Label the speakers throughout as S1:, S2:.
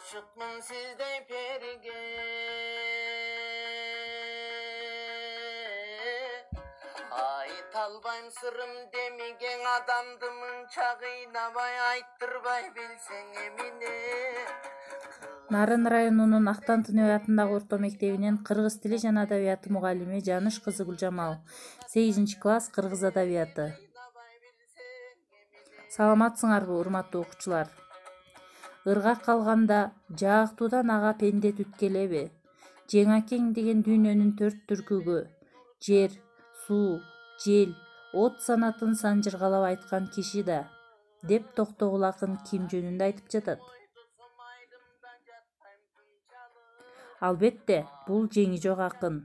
S1: Aşıkmın sizde perige, ait albayım sırrım demigen adamdımın çağıynabay ayttırбай bilsen emine.
S2: Нарын районунун Актан Тыныбай атындагы орто мектебинен кыргыз тили жана адабияты мугалими Жаныш кызы Гүлжамал, 8-класс кыргыз адабияты. Саламатсыңарбы, урматтуу окуучулар? Ыргак калганда жаактуудан ага пенде түткелеби? Жеңакең деген дүйнөнүн 4 түркүгү жер, суу, жел, от санатын санжыргалап айткан киши да, деп Токтогул акын ким жөнүндө айтып жатат? Албетте, бул жеңи жок акын.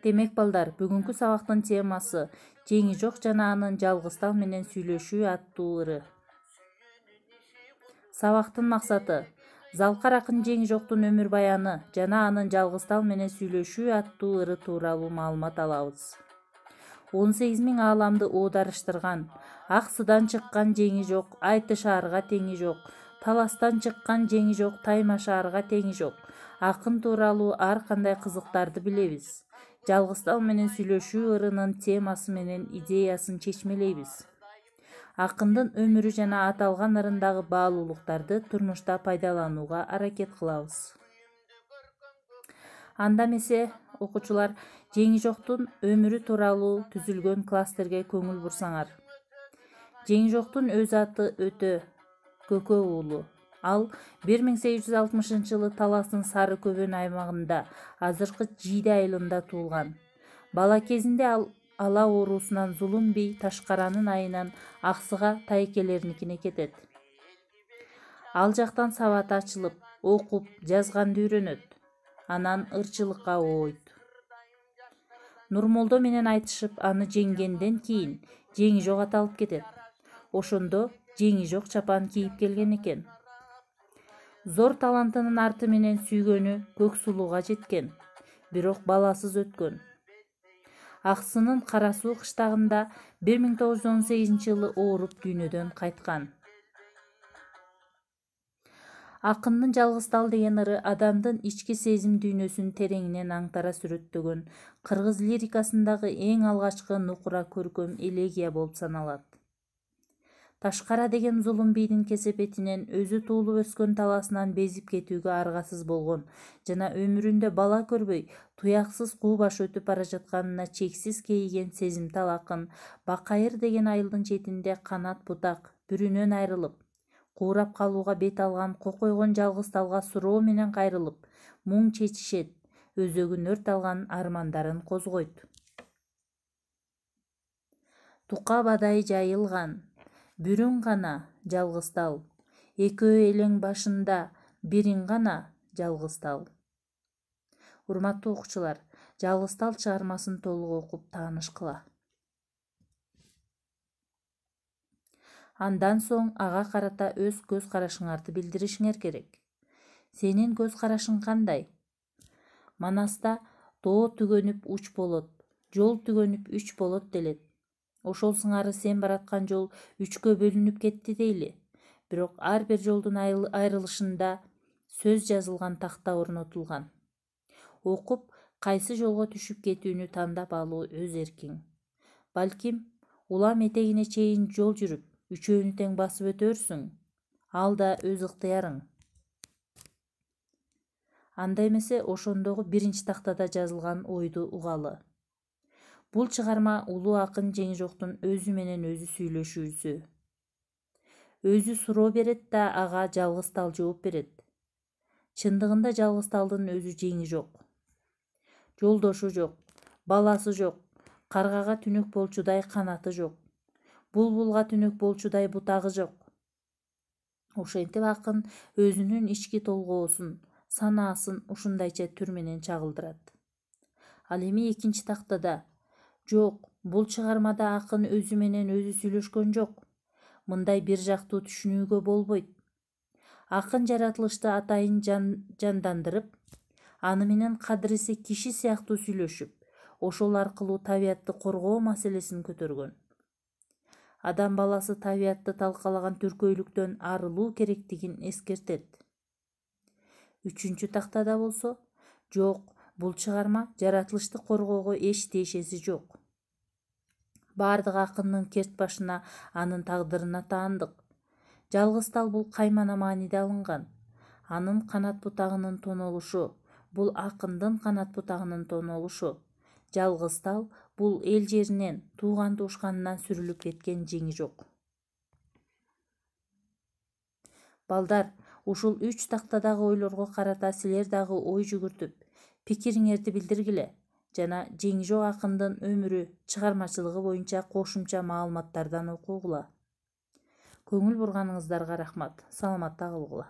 S2: Демек балдар, бүгүнкү сабактын темасы жеңи жок жана анын жалгыз тал менен сүйлөшүү аттуу ыры. Сабактын максаты Залкар акын жеңи жоктун өмүр баяны жана анын жалгыз тал менен сүйлөшүү аттуу ыры тууралуу маалымат алабыз. 18.000 ааламды оодаштырган, ак судан чыккан жеңи жок, айты шаарга теңи жок, таластан чыккан жеңи жок, тайма шаарга теңи жок. Акын тууралуу ар кандай кызыктарды билебиз. Жалгыз тал менен сүйлөшүү ырынын темасы менен идеясын чечмелейбиз. Акындын өмүрү жана аталган ырындагы баалуулуктарды турмушта пайдаланууга аракет кылабыз. Анда эмесе, окуучулар, жеңи жоктун өмүрү тууралуу түзүлгөн кластерге көңүл бурсаңар. Жеңи жоктун өз аты өтө Көкө уулу. Ал 1860-жылы Таластын Сары Көбөн аймагында, азыркы Жийде айылында туулган. Бала кезинде ал ала оорусунан Зулум бий Ташкаранын айынан Аксыга тайкелериникине кетет. Ал жактан сабаты ачылып, окуп, жазганды үйрөнөт. Анан ырчылыкка оойт. Нурмолдо менен айтышып, аны жеңгенден кийин жеңи жок аталып кетет. Ошондо жеңи жок чапан кийип келген экен. Зор талантынын арты менен сүйгөнү көк сулууга жеткен, бирок баласыз өткөн. Аксынын Кара Суу кыштагында 1918-жылы ооруп дүйнөдөн кайткан. Акындын жалгыз тал деген ыры адамдын ички сезим дүйнөсүн тереңинен аңтара сүрөттөгөн кыргыз лирикасындагы эң алгачкы нукура көркөм элегия болуп саналат. Ташкара деген Зулум бийдин кесепетинен өзү туулуп өскөн таласынан безип кетүүгө аргасыз болгон жана өмүрүндө бала көрбөй туяксыз куу баш өтүп бара жатканына чексиз кейиген сезимтал акын Бакайыр деген айылдын четинде канат бутак бүрүнөн айрылып, куурап калууга бет алган кокойгон жалгыз талга суроо менен кайрылып, муң чечишет, өзөгүн өрт алган армандарын козгойт. Тука бадай жайылган, бүрүн гана жалгыз тал, экөө элең башында, бириң гана жалгыз тал. Урматтуу окуучулар, Жалгыз тал чыгармасын толук окуп таанышкыла. Андан соң ага карата өз көз карашыңарды билдиришиңер керек. Сенин көз карашың кандай? Манаста тоо түгөнүп уч болот, жол түгөнүп үч болот делет. Ошол сыңары сен бараткан жол үчкө бөлүнүп кетти дейли. Бирок ар бир жолдун айрылышында сөз жазылган такта орнотулган. Окуп, кайсы жолго түшүп кетүүнү тандап алуу өз эркиң. Балким, улам этегине чейин жол жүрүп, үчөөнү тең басып өтөрсүң. Ал да өз ыктыярың. Анда эмесе ошондогу биринчи тактада жазылган ойду угалы. Бул чыгарма улуу акын жеңи жоктун өзү менен өзү сүйлөшүүсү. Өзү суроо берет да ага жалгыз тал жооп берет. Чындыгында жалгыз талдын өзү жеңи жок. Жолдошу жок, баласы жок, каргага түнөк болчудай канаты жок, булбулга түнөк болчудай бутагы жок. Ошентип акын өзүнүн ички толгоосун, санаасын ушундайча түр менен чагылдырат. Ал эми экинчи тактада жок, бул чыгармада акын өзү менен өзү сүйлөшкөн жок. Мындай бир жактуу түшүнүүгө болбойт. Акын жаратылышты атайын жандандырып, аны менен кадыриси киши сыяктуу сүйлөшүп, ошол аркылуу табиятты коргоо маселесин көтөргөн. адам баласы табиатты талкалаган түркөйлүктөн арылуу керектигин эскертет. 3-чү тактада болсо, жок, бул чыгарма жаратылышты коргоого эч тиешеси жок. Бардык акындын керт башына анын тагдырына таандык. Жалгыз тал бул каймана мааниде алынган. Анын канат бутагынын тонолушу бул акындын канат бутагынын тонолушу. Жалгыз тал бул эл жеринен, тууган туушканынан сүрүлүп кеткен жеңи жок. Балдар, ушул 3 тактадагы ойлорго карата силер дагы ой жүгүртүп, пикириңерди билдиргиле жана жеңи жок акындын өмүрү, чыгармачылыгы боюнча кошумча маалыматтардан окугула. Көңүл бурганыңыздарга рахмат. Саламатта калгыла.